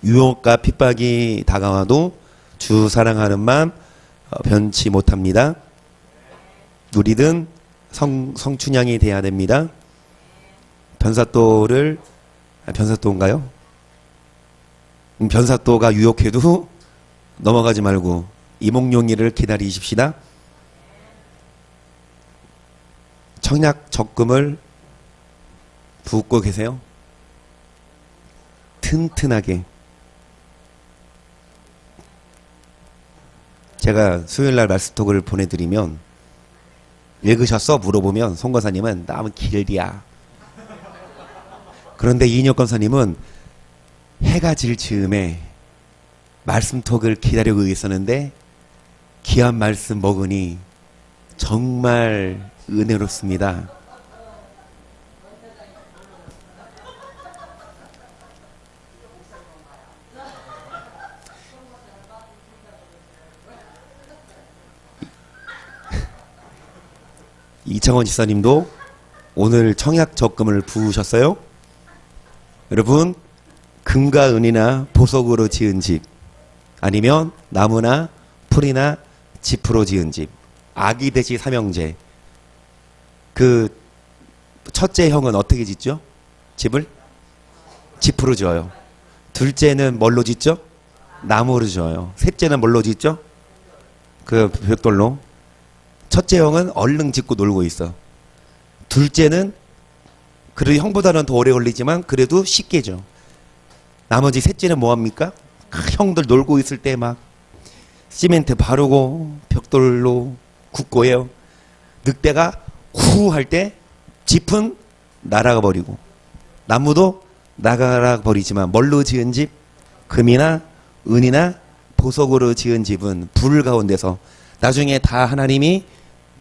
유혹과 핍박이 다가와도 주 사랑하는 마음 변치 못합니다. 우리는 성춘향이 돼야 됩니다. 변사또인가요? 변사또가 유혹해도 넘어가지 말고 이몽룡이를 기다리십시다. 청약 적금을 붓고 계세요. 튼튼하게. 제가 수요일날 말씀톡을 보내드리면 읽으셨어? 물어보면 송권사님은 너무 길디야. 그런데 이인혁 권사님은 해가 질 즈음에 말씀톡을 기다리고 있었는데 귀한 말씀 먹으니 정말 은혜롭습니다. 이창원 집사님도 오늘 청약 적금을 부으셨어요? 여러분, 금과 은이나 보석으로 지은 집, 아니면 나무나 풀이나 짚으로 지은 집, 아기 돼지 삼형제. 그 첫째 형은 어떻게 짓죠? 집을? 짚으로 지어요. 둘째는 뭘로 짓죠? 나무로 지어요. 셋째는 뭘로 짓죠? 그 벽돌로. 첫째 형은 얼른 짓고 놀고 있어. 둘째는 그래도 형보다는 더 오래 걸리지만 그래도 쉽게죠. 나머지 셋째는 뭐합니까? 형들 놀고 있을 때 막 시멘트 바르고 벽돌로 굽고 해요. 늑대가 후 할 때 짚은 날아가 버리고 나무도 나가라 버리지만 뭘로 지은 집? 금이나 은이나 보석으로 지은 집은 불 가운데서 나중에 다 하나님이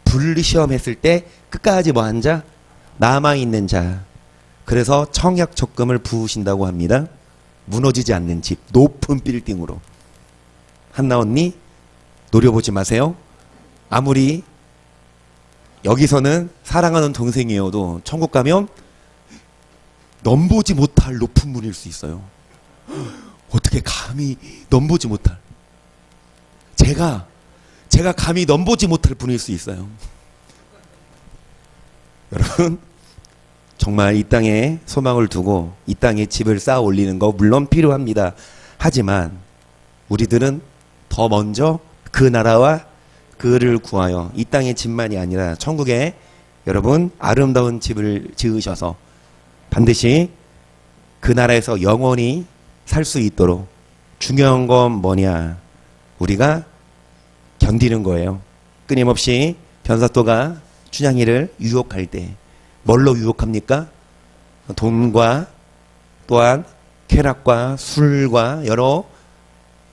분리시험했을 때 끝까지 뭐 한 자? 남아있는 자. 그래서 청약 적금을 부으신다고 합니다. 무너지지 않는 집, 높은 빌딩으로. 한나 언니 노려보지 마세요. 아무리 여기서는 사랑하는 동생이어도 천국 가면 넘보지 못할 높은 분일 수 있어요. 어떻게 감히 넘보지 못할. 제가 감히 넘보지 못할 분일 수 있어요. 여러분, 정말 이 땅에 소망을 두고 이 땅에 집을 쌓아 올리는 거 물론 필요합니다. 하지만 우리들은 더 먼저 그 나라와 그를 구하여 이 땅의 집만이 아니라 천국에 여러분 아름다운 집을 지으셔서 반드시 그 나라에서 영원히 살 수 있도록 중요한 건 뭐냐? 우리가 견디는 거예요. 끊임없이 변사또가 춘향이를 유혹할 때 뭘로 유혹합니까? 돈과 또한 쾌락과 술과 여러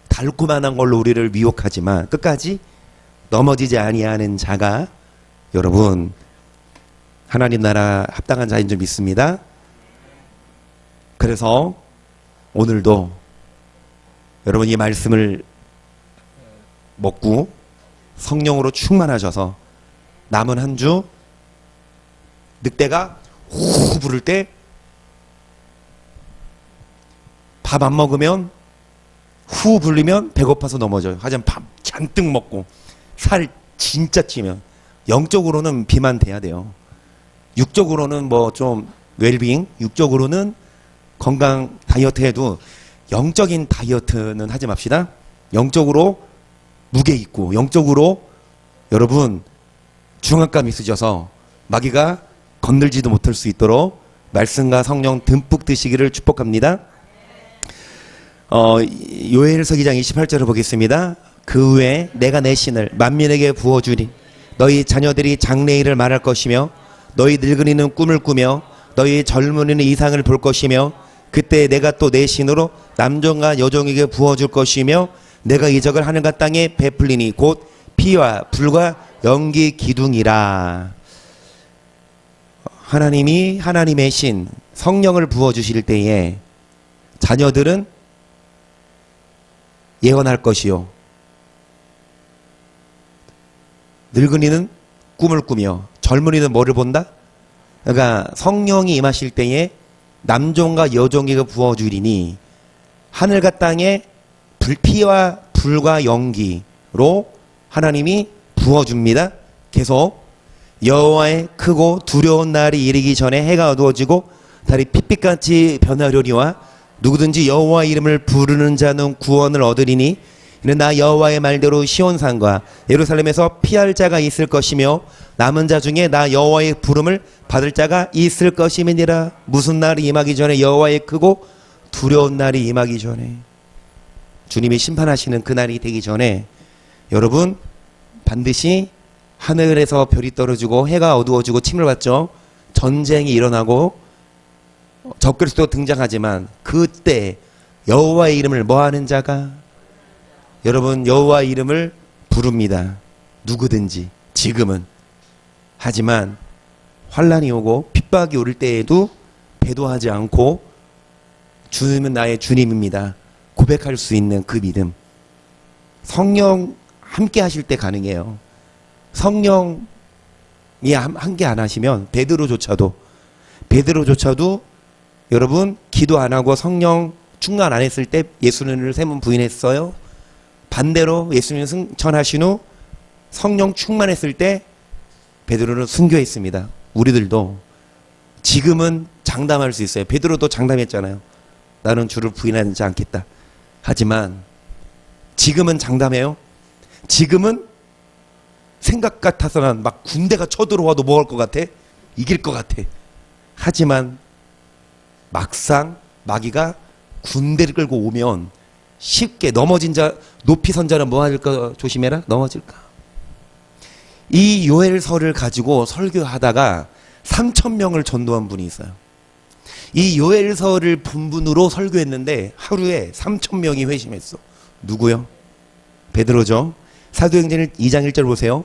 달콤한 걸로 우리를 미혹하지만 끝까지 넘어지지 아니하는 자가 여러분 하나님 나라 합당한 자인 줄 믿습니다. 그래서 오늘도 여러분 이 말씀을 먹고 성령으로 충만하셔서 남은 한 주 늑대가 후 부를 때 밥 안 먹으면 후 불리면 배고파서 넘어져요. 하지만 밥 잔뜩 먹고 살 진짜 찌면 영적으로는 비만 돼야 돼요. 육적으로는 뭐 좀 웰빙, 육적으로는 건강 다이어트 해도 영적인 다이어트는 하지 맙시다. 영적으로 무게 있고 영적으로 여러분 중압감 있으셔서 마귀가 건들지도 못할 수 있도록 말씀과 성령 듬뿍 드시기를 축복합니다. 요엘서 2장 28절을 보겠습니다. 그 후에 내가 내 신을 만민에게 부어주리. 너희 자녀들이 장래일을 말할 것이며 너희 늙은이는 꿈을 꾸며 너희 젊은이는 이상을 볼 것이며 그때 내가 또 내 신으로 남종과 여종에게 부어줄 것이며 내가 이적을 하늘과 땅에 베풀리니 곧 피와 불과 연기 기둥이라. 하나님이 하나님의 신 성령을 부어주실 때에 자녀들은 예언할 것이요 늙은이는 꿈을 꾸며 젊은이는 뭐를 본다? 그러니까 성령이 임하실 때에 남종과 여종에게 부어주리니 하늘과 땅에 피와 불과 연기로 하나님이 부어줍니다. 계속 여호와의 크고 두려운 날이 이르기 전에 해가 어두워지고 달이 핏빛같이 변하려니와 누구든지 여호와 이름을 부르는 자는 구원을 얻으리니 이는 나 여호와의 말대로 시온산과 예루살렘에서 피할 자가 있을 것이며 남은 자 중에 나 여호와의 부름을 받을 자가 있을 것임이니라. 무슨 날이 임하기 전에? 여호와의 크고 두려운 날이 임하기 전에, 주님이 심판하시는 그 날이 되기 전에 여러분 반드시 하늘에서 별이 떨어지고 해가 어두워지고 침을 받죠. 전쟁이 일어나고 적그리스도가 등장하지만 그때 여호와의 이름을 뭐하는 자가, 여러분 여호와의 이름을 부릅니다. 누구든지 지금은. 하지만 환란이 오고 핍박이 오를 때에도 배도하지 않고 주님은 나의 주님입니다 고백할 수 있는 그 믿음, 성령 함께 하실 때 가능해요. 성령이 함께 안 하시면 베드로조차도 여러분 기도 안 하고 성령 충만 안 했을 때 예수님을 3번 부인했어요. 반대로 예수님 승천하신 후 성령 충만했을 때 베드로는 순교했습니다. 우리들도 지금은 장담할 수 있어요. 베드로도 장담했잖아요. 나는 주를 부인하지 않겠다. 하지만 지금은 장담해요. 지금은 생각 같아서는 막 군대가 쳐들어와도 뭐 할 것 같아? 이길 것 같아. 하지만 막상 마귀가 군대를 끌고 오면 쉽게 넘어진 자, 높이 선 자는 뭐 할까 조심해라. 넘어질까. 이 요엘서를 가지고 설교하다가 3,000명을 전도한 분이 있어요. 이 요엘서를 본분으로 설교했는데 하루에 3,000명이 회심했어. 누구요? 베드로죠. 사도행전 2장 1절 보세요.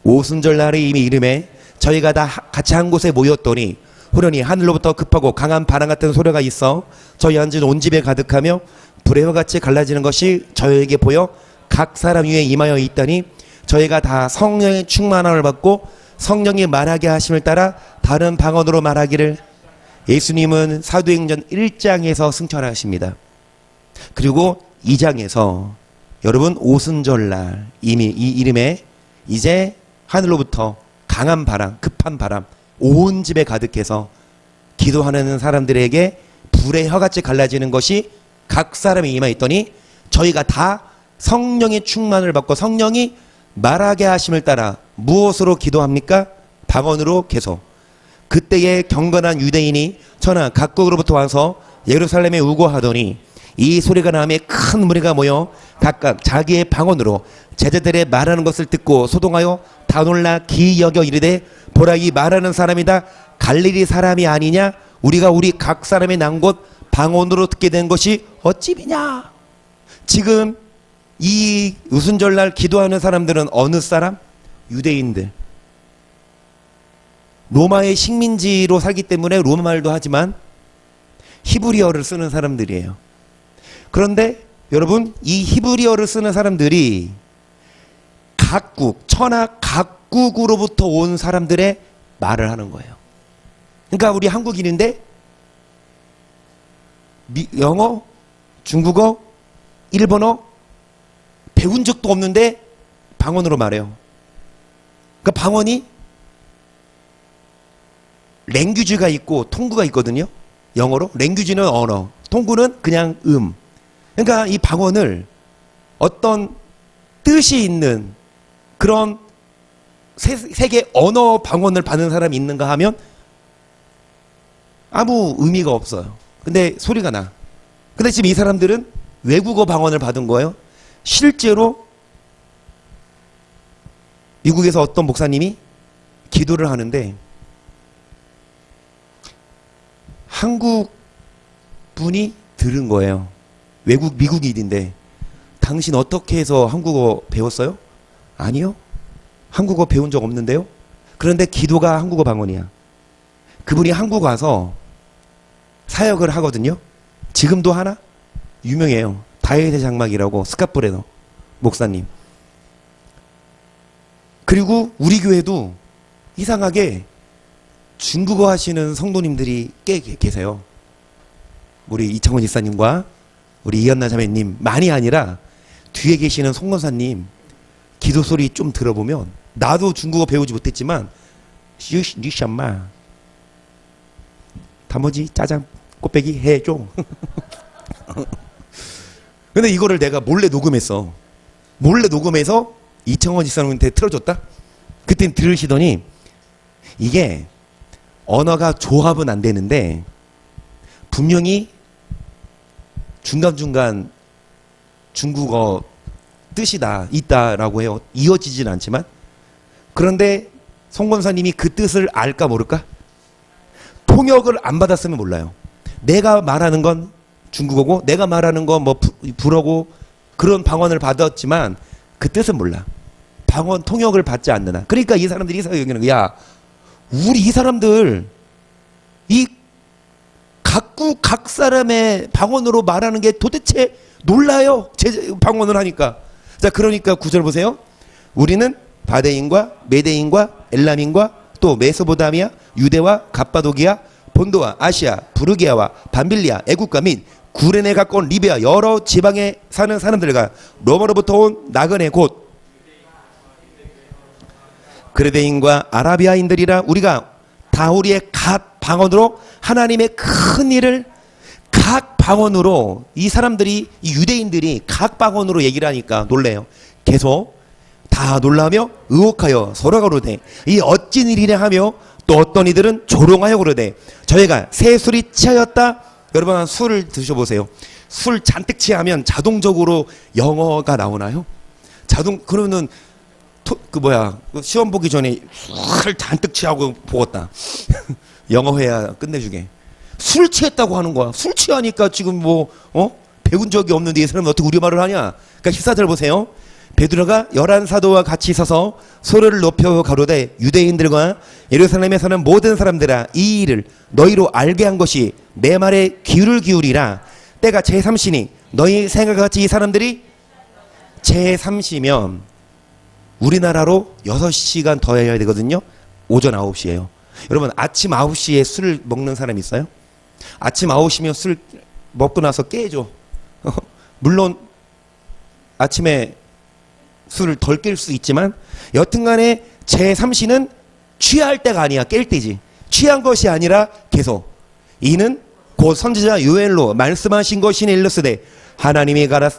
오순절 날에 이미 이름에 저희가 다 같이 한 곳에 모였더니 호련히 하늘로부터 급하고 강한 바람 같은 소리가 있어 저희 앉은 온 집에 가득하며 불의 혀같이 갈라지는 것이 저희에게 보여 각 사람 위에 임하여 있다니 저희가 다 성령의 충만함을 받고 성령이 말하게 하심을 따라 다른 방언으로 말하기를. 예수님은 사도행전 1장에서 승천하십니다. 그리고 2장에서 여러분 오순절날 이미 이 이름에 이제 하늘로부터 강한 바람, 급한 바람 온 집에 가득해서 기도하는 사람들에게 불의 혀같이 갈라지는 것이 각 사람이 임하였더니 저희가 다 성령의 충만을 받고 성령이 말하게 하심을 따라 무엇으로 기도합니까? 방언으로 계속. 그때에 경건한 유대인이 천하 각국으로부터 와서 예루살렘에 우거하더니 이 소리가 나며 큰 무리가 모여 각각 자기의 방언으로 제자들의 말하는 것을 듣고 소동하여 다 놀라 기이 여겨 이르되 보라 이 말하는 사람이다. 갈릴리 사람이 아니냐? 우리가 우리 각 사람의 난 곳 방언으로 듣게 된 것이 어찌비냐? 지금 이 오순절날 기도하는 사람들은 어느 사람? 유대인들. 로마의 식민지로 살기 때문에 로마 말도 하지만 히브리어를 쓰는 사람들이에요. 그런데 여러분 이 히브리어를 쓰는 사람들이 각국, 천하 각국으로부터 온 사람들의 말을 하는 거예요. 그러니까 우리 한국인인데 영어, 중국어, 일본어 배운 적도 없는데 방언으로 말해요. 그러니까 방언이 랭귀지가 있고 통구가 있거든요. 영어로 랭귀지는 언어, 통구는 그냥 그러니까 이 방언을 어떤 뜻이 있는 그런 세계 언어 방언을 받는 사람이 있는가 하면 아무 의미가 없어요. 근데 소리가 나. 근데 지금 이 사람들은 외국어 방언을 받은 거예요. 실제로 미국에서 어떤 목사님이 기도를 하는데 한국 분이 들은 거예요. 미국인인데 당신 어떻게 해서 한국어 배웠어요? 아니요. 한국어 배운 적 없는데요. 그런데 기도가 한국어 방언이야. 그분이 한국 와서 사역을 하거든요. 지금도 하나? 유명해요. 다윗의 장막이라고 스카프레너 목사님. 그리고 우리 교회도 이상하게 중국어 하시는 성도님들이 꽤 계세요. 우리 이창원 집사님과 우리 이연나 자매님 많이 아니라 뒤에 계시는 송 권사님 기도 소리 좀 들어보면 나도 중국어 배우지 못했지만 니샤마 다머지 짜장 꽃배기 해줘. 근데 이거를 내가 몰래 녹음했어. 몰래 녹음해서 이청원 집사님한테 틀어줬다. 그땐 들으시더니 이게 언어가 조합은 안 되는데 분명히 중간중간 중국어 뜻이 있다라고 해요. 이어지진 않지만. 그런데 송 권사님이 그 뜻을 알까 모를까? 통역을 안 받았으면 몰라요. 내가 말하는 건 중국어고 내가 말하는 건 뭐 불어고 그런 방언을 받았지만 그 뜻은 몰라. 방언 통역을 받지 않느나. 그러니까 이 사람들이 여기는 야 우리 이 사람들 이 각 사람의 방언으로 말하는 게 도대체 놀라요. 제 방언을 하니까. 자, 그러니까 구절 보세요. 우리는 바데인과 메데인과 엘람인과 또 메소포타미아, 유대와 갑바도기아, 본도와 아시아, 부르기아와 밤빌리아, 애국가 및 구레네 가까운 리비아 여러 지방에 사는 사람들과 로마로부터 온 나그네 곧 그레데인과 아라비아인들이라 우리가 다 우리의 각 방언으로 하나님의 큰 일을 각 방언으로 이 사람들이 이 유대인들이 각 방언으로 얘기를 하니까 놀래요. 계속 다 놀라며 의혹하여 서로 가로되 이 어찌 일이냐 하며 또 어떤 이들은 조롱하여 그러되 저희가 새 술이 취하였다. 여러분 술을 드셔보세요. 술 잔뜩 취하면 자동적으로 영어가 나오나요? 그러면은 시험 보기 전에 술 잔뜩 취하고 보겠다. 영어 해야 끝내주게. 술 취했다고 하는 거야. 술 취하니까 지금 배운 적이 없는데 이 사람은 어떻게 우리말을 하냐. 그러니까 14절 보세요. 베드로가 11사도와 같이 서서 소리를 높여 가로되 유대인들과 예루살렘에 사는 모든 사람들아 이 일을 너희로 알게 한 것이 내 말에 귀를 기울이라. 때가 제3시니 너희 생각같이 이 사람들이 제3시면 우리나라로 6시간 더 해야 되거든요. 오전 9시예요. 여러분 아침 9시에 술을 먹는 사람 있어요? 아침 9시면 술 먹고 나서 깨죠. 물론 아침에 술을 덜 깰 수 있지만 여튼간에 제3시는 취할 때가 아니야. 깰 때지. 취한 것이 아니라 계속 이는 곧 선지자 요엘로 말씀하신 것이니 일렀으되 하나님이 가라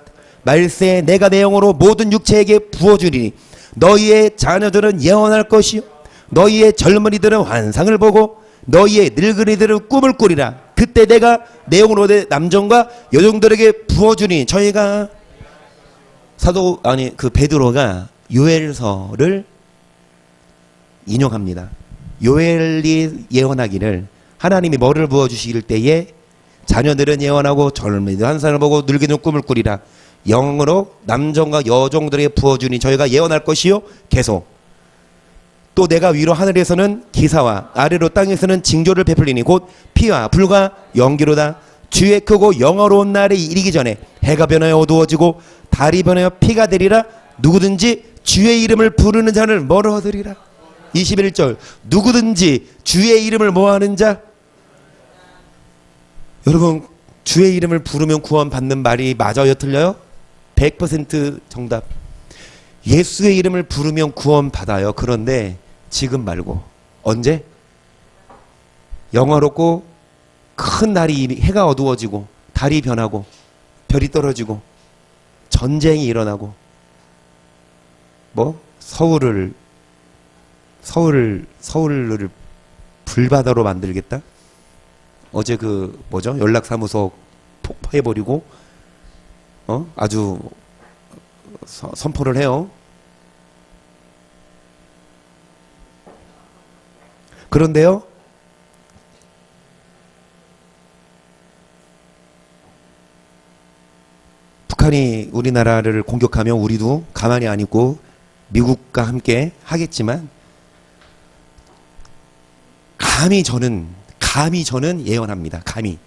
말세 내가 내 영으로 모든 육체에게 부어주리니 너희의 자녀들은 예언할 것이요 너희의 젊은이들은 환상을 보고 너희의 늙은이들은 꿈을 꾸리라. 그때 내가 내 영으로 내 남종과 여종들에게 부어주니 저희가 베드로가 요엘서를 인용합니다. 요엘이 예언하기를 하나님이 뭐를 부어주실 때에 자녀들은 예언하고 젊은이들 환상을 보고 늙은이들은 꿈을 꾸리라. 영으로 남종과 여종들에게 부어주니 저희가 예언할 것이요 계속 또 내가 위로 하늘에서는 기사와 아래로 땅에서는 징조를 베풀리니 곧 피와 불과 연기로다. 주의 크고 영화로운 날이 이르기 전에 해가 변하여 어두워지고 달이 변하여 피가 되리라. 누구든지 주의 이름을 부르는 자를 뭐로 얻으리라. 21절 누구든지 주의 이름을 뭐하는 자. 여러분 주의 이름을 부르면 구원받는 말이 맞아요 틀려요? 100% 정답. 예수의 이름을 부르면 구원받아요. 그런데 지금 말고 언제? 영화롭고 큰 날이 해가 어두워지고 달이 변하고 별이 떨어지고 전쟁이 일어나고 서울을 불바다로 만들겠다? 어제 연락사무소 폭파해버리고 아주 선포를 해요. 그런데요, 북한이 우리나라를 공격하면 우리도 가만히 안 있고 미국과 함께 하겠지만 감히 저는 예언합니다. 감히.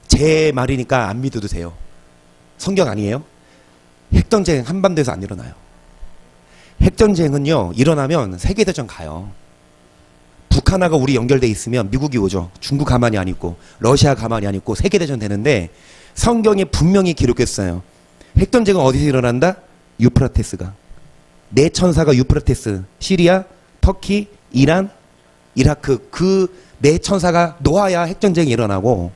제 말이니까 안 믿어도 돼요. 성경 아니에요? 핵전쟁 한반도에서 안 일어나요. 핵전쟁은요 일어나면 세계대전 가요. 북한하고 우리 연결돼 있으면 미국이 오죠. 중국 가만히 안 있고 러시아 가만히 안 있고 세계대전 되는데 성경에 분명히 기록했어요. 핵전쟁은 어디서 일어난다? 유프라테스가. 네 천사가 유프라테스, 시리아, 터키, 이란, 이라크, 그 네 천사가 놓아야 핵전쟁이 일어나고,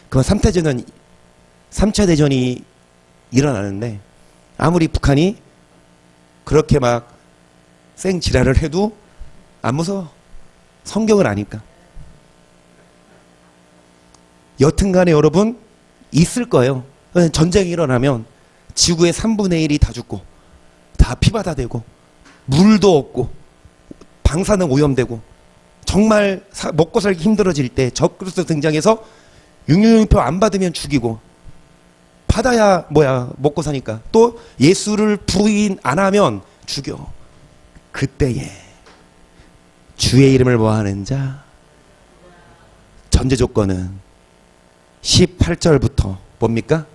그건 3차 대전이 일어나는데, 아무리 북한이 그렇게 막 생지랄을 해도 안 무서워. 성경을 아니까. 여튼간에 여러분, 있을 거예요. 전쟁이 일어나면 지구의 3분의 1이 다 죽고, 다 피바다 되고, 물도 없고, 방사능 오염되고, 정말 먹고 살기 힘들어질 때 적그리스도 등장해서 666표 안 받으면 죽이고, 받아야 먹고 사니까, 또 예수를 부인 안 하면 죽여. 그때에 주의 이름을 모하는 자, 전제 조건은 18절부터 뭡니까?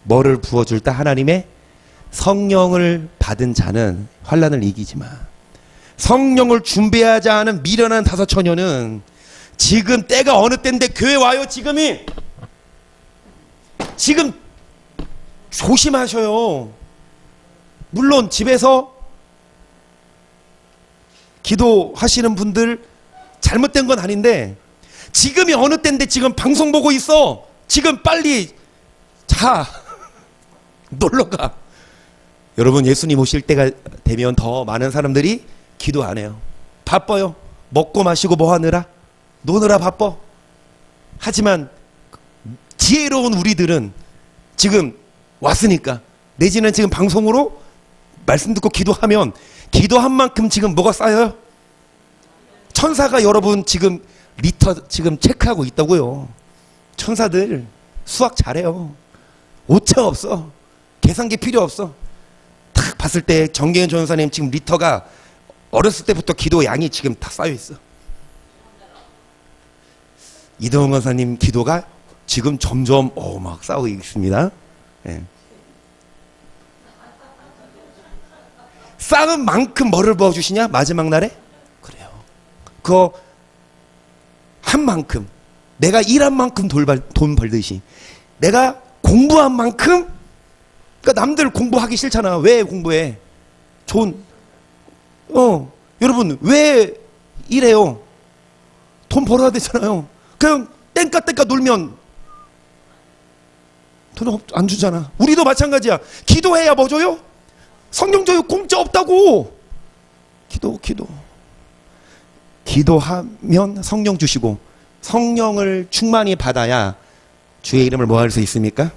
뭐를 부어줄다? 하나님의 성령을 받은 자는 환난을 이기지만, 성령을 준비하지 않은 미련한 다섯 처녀는 지금 때가 어느 때인데 교회 와요. 지금 조심하셔요. 물론 집에서 기도하시는 분들 잘못된 건 아닌데, 지금이 어느 때인데 지금 방송 보고 있어. 지금 빨리 자. 놀러가. 여러분, 예수님 오실 때가 되면 더 많은 사람들이 기도 안 해요. 바빠요. 먹고 마시고 뭐 하느라, 노느라 바빠. 하지만 지혜로운 우리들은 지금 왔으니까, 내지는 지금 방송으로 말씀 듣고 기도하면 기도한 만큼 지금 뭐가 쌓여요? 천사가 여러분 지금 리터 지금 체크하고 있다고요. 천사들 수학 잘해요. 오차 없어. 계산기 필요 없어. 딱 봤을 때 정계현 전사님 지금 리터가 어렸을 때부터 기도 양이 지금 다 쌓여 있어. 이동훈 권사님 기도가 지금 점점 막 쌓고 있습니다. 예. 쌓은 만큼 뭐를 부어주시냐? 마지막 날에? 그래요. 그거 한 만큼, 내가 일한 만큼 돈 벌듯이, 내가 공부한 만큼, 그러니까 남들 공부하기 싫잖아. 왜 공부해? 여러분 왜 이래요? 돈 벌어야 되잖아요. 그냥 땡까땡까 놀면 돈 안 주잖아. 우리도 마찬가지야. 기도해야 뭐 줘요? 성령 줘요. 공짜 없다고. 기도하면 성령 주시고, 성령을 충만히 받아야 주의 이름을 뭐 할 수 있습니까?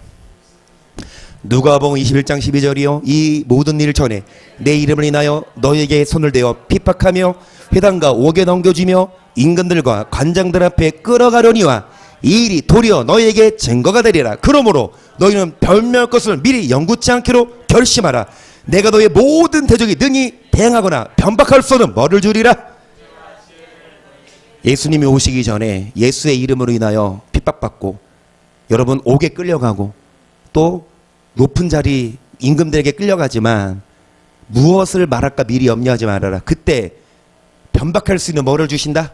누가복음 21장 12절이요. 이 모든 일 전에 내 이름을 인하여 너에게 손을 대어 핍박하며 회당과 옥에 넘겨주며 임금들과 관장들 앞에 끌어가려니와 이 일이 도리어 너에게 증거가 되리라. 그러므로 너희는 변명할 것을 미리 영구치 않기로 결심하라. 내가 너의 모든 대적이 능히 대항하거나 변박할 수 없는 뭐를 주리라. 예수님이 오시기 전에 예수의 이름으로 인하여 핍박받고, 여러분 옥에 끌려가고, 또 높은 자리 임금들에게 끌려가지만 무엇을 말할까 미리 염려하지 말아라. 그때 변박할 수 있는 뭐를 주신다?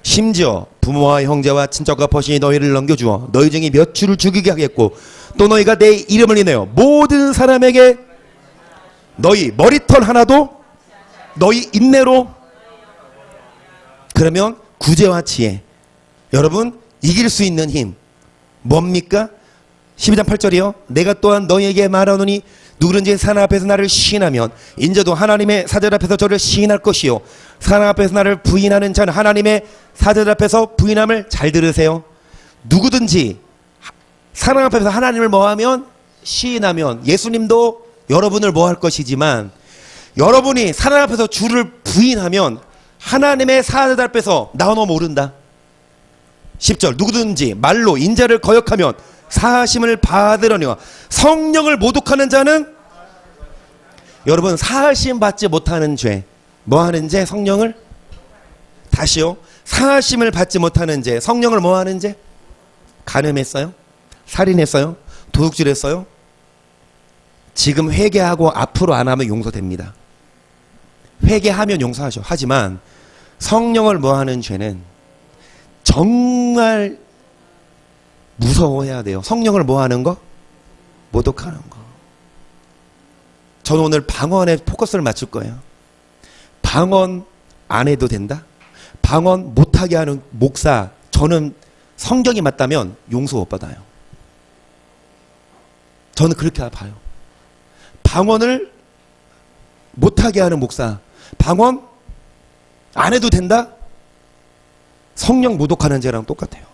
심지어 부모와 형제와 친척과 벗신이 너희를 넘겨주어 너희 중에 몇 주를 죽이게 하겠고, 또 너희가 내 이름을 인하여 모든 사람에게 너희 머리털 하나도 너희 인내로. 그러면 구제와 지혜, 여러분 이길 수 있는 힘 뭡니까? 12장 8절이요. 내가 또한 너희에게 말하노니 누구든지 사나 앞에서 나를 시인하면 인자도 하나님의 사자 앞에서 저를 시인할 것이요, 사나 앞에서 나를 부인하는 자는 하나님의 사자 앞에서 부인함을. 잘 들으세요. 누구든지 사나 앞에서 하나님을 뭐하면? 시인하면. 예수님도 여러분을 뭐할 것이지만, 여러분이 사나 앞에서 주를 부인하면 하나님의 사자 앞에서 나너 모른다. 10절 누구든지 말로 인자를 거역하면 사하심을 받으려니와 성령을 모독하는 자는, 여러분 사하심 받지 못하는 죄 뭐하는 죄? 성령을. 다시요. 사하심을 받지 못하는 죄, 성령을 뭐하는 죄? 간음했어요? 살인했어요? 도둑질했어요? 지금 회개하고 앞으로 안 하면 용서됩니다. 회개하면 용서하죠. 하지만 성령을 뭐하는 죄는 정말 무서워해야 돼요. 성령을 뭐 하는 거? 모독하는 거. 저는 오늘 방언에 포커스를 맞출 거예요. 방언 안 해도 된다? 방언 못하게 하는 목사, 저는 성경이 맞다면 용서 못 받아요. 저는 그렇게 봐요. 방언을 못하게 하는 목사, 방언 안 해도 된다? 성령 모독하는 죄랑 똑같아요.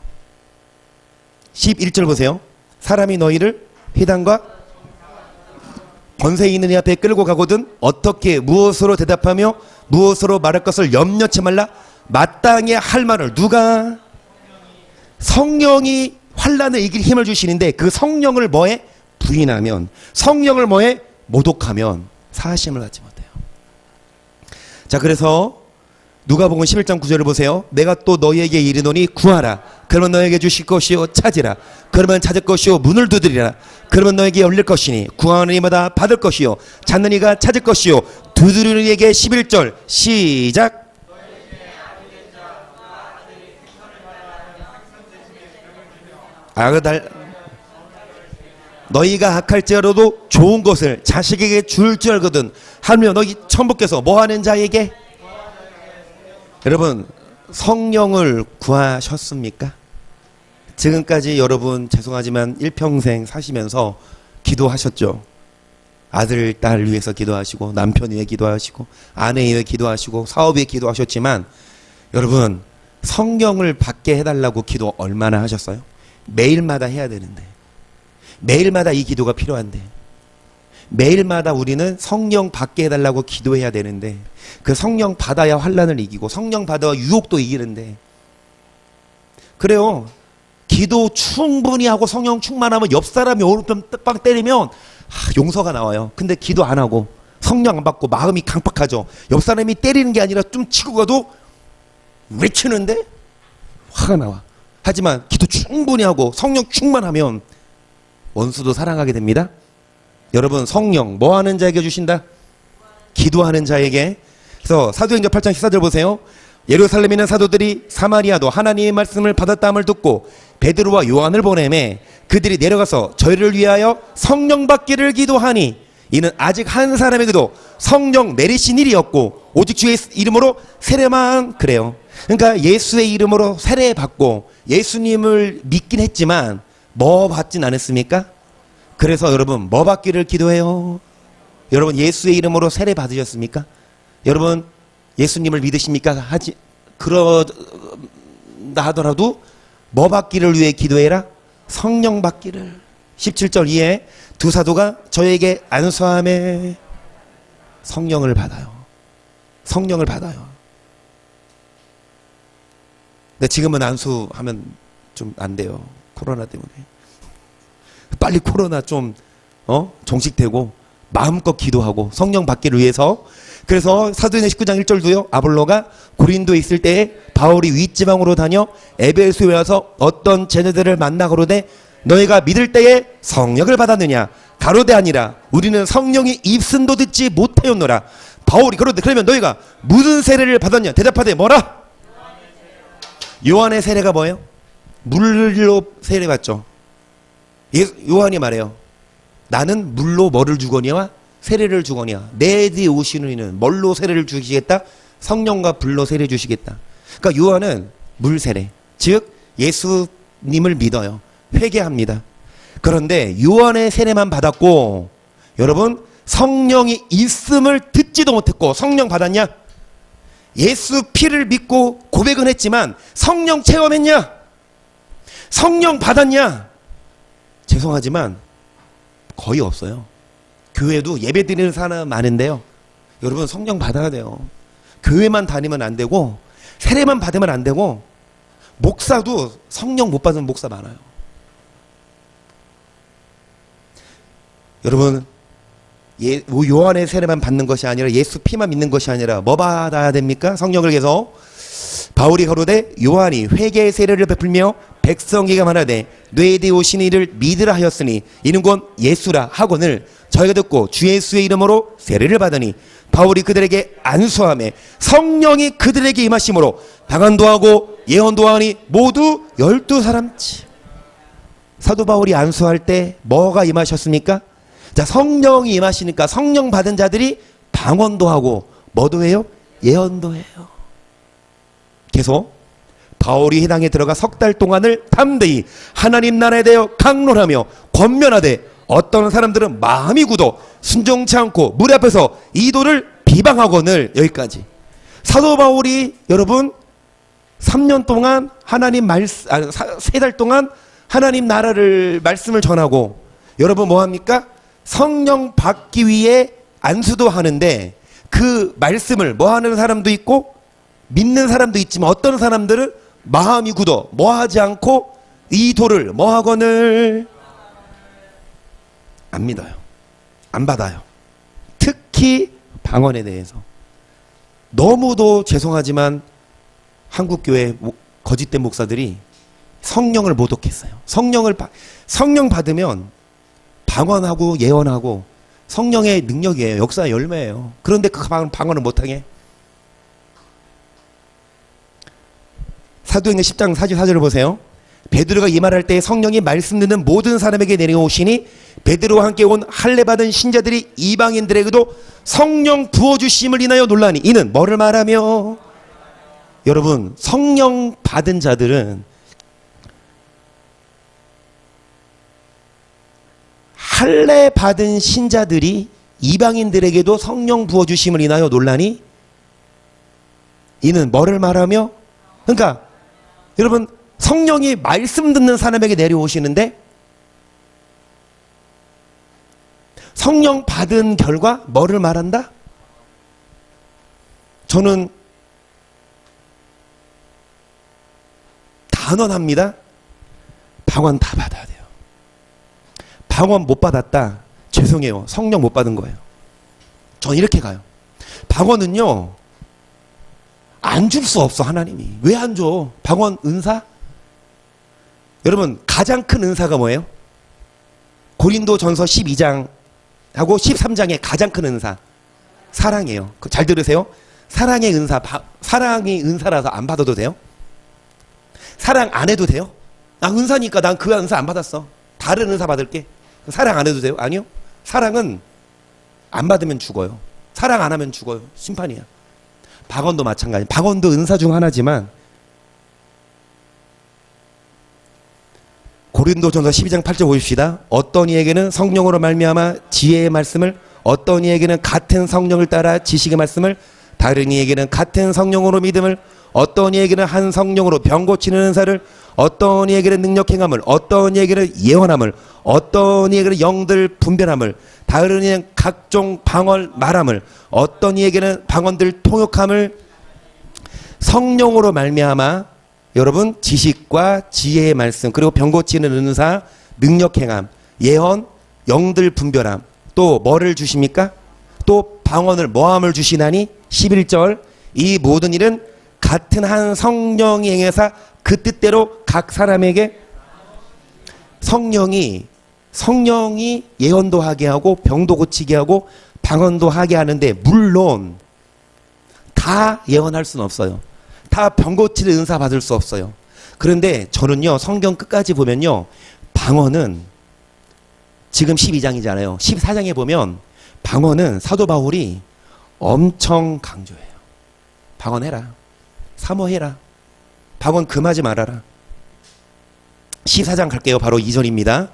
11절 보세요. 사람이 너희를 회당과 권세 있는 이 앞에 끌고 가거든 어떻게 무엇으로 대답하며 무엇으로 말할 것을 염려치 말라. 마땅히 할 말을 누가? 성령이 환난을 이길 힘을 주시는데 그 성령을 뭐해? 부인하면, 성령을 뭐해? 모독하면 사하심을 받지 못해요. 자, 그래서 누가복음 11장 9절을 보세요. 내가 또 너희에게 이르노니 구하라. 그러면 너에게 주실 것이요 찾으라. 그러면 찾을 것이요 문을 두드리라. 그러면 너에게 열릴 것이니 구하는 이마다 받을 것이요 찾는 이가 찾을 것이요 두드리는 이에게 11절 시작. 너희가 악할지라도 좋은 것을 자식에게 줄 줄 알거든. 하며 너희 천부께서 뭐하는 자에게? 여러분, 성령을 구하셨습니까? 지금까지 여러분 죄송하지만 일평생 사시면서 기도하셨죠. 아들, 딸 위해서 기도하시고 남편 위해 기도하시고 아내 위해 기도하시고 사업 위해 기도하셨지만 여러분, 성령을 받게 해달라고 기도 얼마나 하셨어요? 매일마다 해야 되는데, 매일마다 이 기도가 필요한데, 매일마다 우리는 성령 받게 해달라고 기도해야 되는데, 그 성령 받아야 환난을 이기고 성령 받아야 유혹도 이기는데, 그래요. 기도 충분히 하고 성령 충만하면 옆 사람이 오른편 빵 때리면 용서가 나와요. 근데 기도 안 하고 성령 안 받고 마음이 강팍하죠. 옆 사람이 때리는 게 아니라 좀 치고 가도 외치는데 화가 나와. 하지만 기도 충분히 하고 성령 충만하면 원수도 사랑하게 됩니다. 여러분, 성령 뭐 하는 자에게 주신다? 기도하는 자에게. 그래서 사도행전 8장 14절 보세요. 예루살렘에 있는 사도들이 사마리아도 하나님의 말씀을 받았다함을 듣고 베드로와 요한을 보내매 그들이 내려가서 저희를 위하여 성령 받기를 기도하니 이는 아직 한 사람에게도 성령 내리신 일이었고 오직 주의 이름으로 세례만. 그래요. 그러니까 예수의 이름으로 세례 받고 예수님을 믿긴 했지만 뭐 받진 않았습니까? 그래서 여러분, 뭐 받기를 기도해요? 여러분, 예수의 이름으로 세례 받으셨습니까? 여러분, 예수님을 믿으십니까? 그러다 하더라도 뭐 받기를 위해 기도해라? 성령 받기를. 17절 이에 두 사도가 저에게 안수함에 성령을 받아요. 성령을 받아요. 근데 지금은 안수하면 좀 안 돼요. 코로나 때문에. 빨리 코로나 좀 종식되고 마음껏 기도하고 성령 받기를 위해서. 그래서 사도행전 19장 1절도요. 아볼로가 고린도에 있을 때에 바울이 윗지방으로 다녀 에베소에 와서 어떤 제자들을 만나 가로되 너희가 믿을 때에 성령을 받았느냐? 가로되 아니라 우리는 성령이 입순도 듣지 못하였노라. 바울이 그러되 그러면 너희가 무슨 세례를 받았냐? 대답하되 뭐라? 요한의 세례가 뭐예요? 물로 세례 받죠. 요한이 말해요. 나는 물로 뭐를 주거니와 세례를 주거니와 내 뒤에 오시는 이는 뭘로 세례를 주시겠다? 성령과 불로 세례 주시겠다. 그러니까 요한은 물 세례, 즉 예수님을 믿어요. 회개합니다. 그런데 요한의 세례만 받았고 여러분, 성령이 있음을 듣지도 못했고 성령 받았냐? 예수 피를 믿고 고백은 했지만 성령 체험했냐? 성령 받았냐? 죄송하지만 거의 없어요. 교회도 예배 드리는 사람 많은데요. 여러분, 성령 받아야 돼요. 교회만 다니면 안 되고 세례만 받으면 안 되고 목사도 성령 못 받은 목사 많아요. 여러분, 요한의 세례만 받는 것이 아니라 예수 피만 믿는 것이 아니라 뭐 받아야 됩니까? 성령을 위해서. 바울이 가로되 요한이 회개의 세례를 베풀며 백성에게 말하되 뇌에 오신 이를 믿으라 하였으니 이는 곧 예수라 하거늘 저희가 듣고 주 예수의 이름으로 세례를 받으니 바울이 그들에게 안수하며 성령이 그들에게 임하심으로 방언도 하고 예언도 하니 모두 12사람치. 사도 바울이 안수할 때 뭐가 임하셨습니까? 자, 성령이 임하시니까 성령 받은 자들이 방언도 하고 뭐도 해요? 예언도 해요. 계속 바울이 해당에 들어가 석 달 동안을 담대히 하나님 나라에 대하여 강론하며 권면하되 어떤 사람들은 마음이 굳어 순종치 않고 무리 앞에서 이도를 비방하거늘. 여기까지. 사도 바울이 여러분 3년 동안 하나님 말씀, 3달 동안 하나님 나라를 말씀을 전하고 여러분 뭐합니까? 성령 받기 위해 안수도 하는데 그 말씀을 뭐하는 사람도 있고 믿는 사람도 있지만 어떤 사람들은 마음이 굳어 뭐하지 않고 이 도를 뭐하거늘 안 믿어요. 안 받아요. 특히 방언에 대해서. 너무도 죄송하지만 한국교회 거짓된 목사들이 성령을 모독했어요. 성령 받으면 방언하고 예언하고 성령의 능력이에요. 역사의 열매예요. 그런데 그 방언을 못하게. 사도행전 10장 44절을 보세요. 베드로가 이 말할 때 성령이 말씀 듣는 모든 사람에게 내려오시니 베드로와 함께 온 할례 받은 신자들이 이방인들에게도 성령 부어주심을 인하여 놀라니 이는 뭐를 말하며. 여러분 성령 받은 자들은 할례 받은 신자들이 이방인들에게도 성령 부어주심을 인하여 놀라니 이는 뭐를 말하며. 그러니까 여러분 성령이 말씀 듣는 사람에게 내려오시는데 성령 받은 결과 뭐를 말한다? 저는 단언합니다. 방언 다 받아야 돼요. 방언 못 받았다. 죄송해요. 성령 못 받은 거예요. 전 이렇게 가요. 방언은요 안 줄 수 없어. 하나님이 왜 안 줘? 방언 은사? 여러분 가장 큰 은사가 뭐예요? 고린도전서 12장하고 13장의 가장 큰 은사 사랑이에요. 잘 들으세요. 사랑의 은사, 사랑이 은사라서 안 받아도 돼요? 사랑 안 해도 돼요? 나 은사니까 난 그 은사 안 받았어. 다른 은사 받을게. 사랑 안 해도 돼요? 아니요. 사랑은 안 받으면 죽어요. 사랑 안 하면 죽어요. 심판이야. 방언도 마찬가지. 방언도 은사 중 하나지만 고린도전서 12장 8절 보십시다. 어떤 이에게는 성령으로 말미암아 지혜의 말씀을, 어떤 이에게는 같은 성령을 따라 지식의 말씀을, 다른 이에게는 같은 성령으로 믿음을, 어떤 이에게는 한 성령으로 병 고치는 은사를, 어떤 이에게는 능력 행함을, 어떤 이에게는 예언함을, 어떤 이에게는 영들 분별함을, 다른 이에게는 각종 방언 말함을, 어떤 이에게는 방언들 통역함을. 성령으로 말미암아 여러분 지식과 지혜의 말씀, 그리고 병 고치는 은사, 능력 행함, 예언, 영들 분별함, 또 뭐를 주십니까? 또 방언을 뭐함을 주시나니 11절 이 모든 일은 같은 한 성령이 행해사 그 뜻대로 각 사람에게. 성령이 예언도 하게 하고 병도 고치게 하고 방언도 하게 하는데 물론 다 예언할 수는 없어요. 다 병 고치는 은사 받을 수 없어요. 그런데 저는요 성경 끝까지 보면요 방언은 지금 12장이잖아요. 14장에 보면 방언은 사도 바울이 엄청 강조해요. 방언해라. 사모해라. 방언 금하지 말아라. 14장 갈게요. 바로 2절입니다.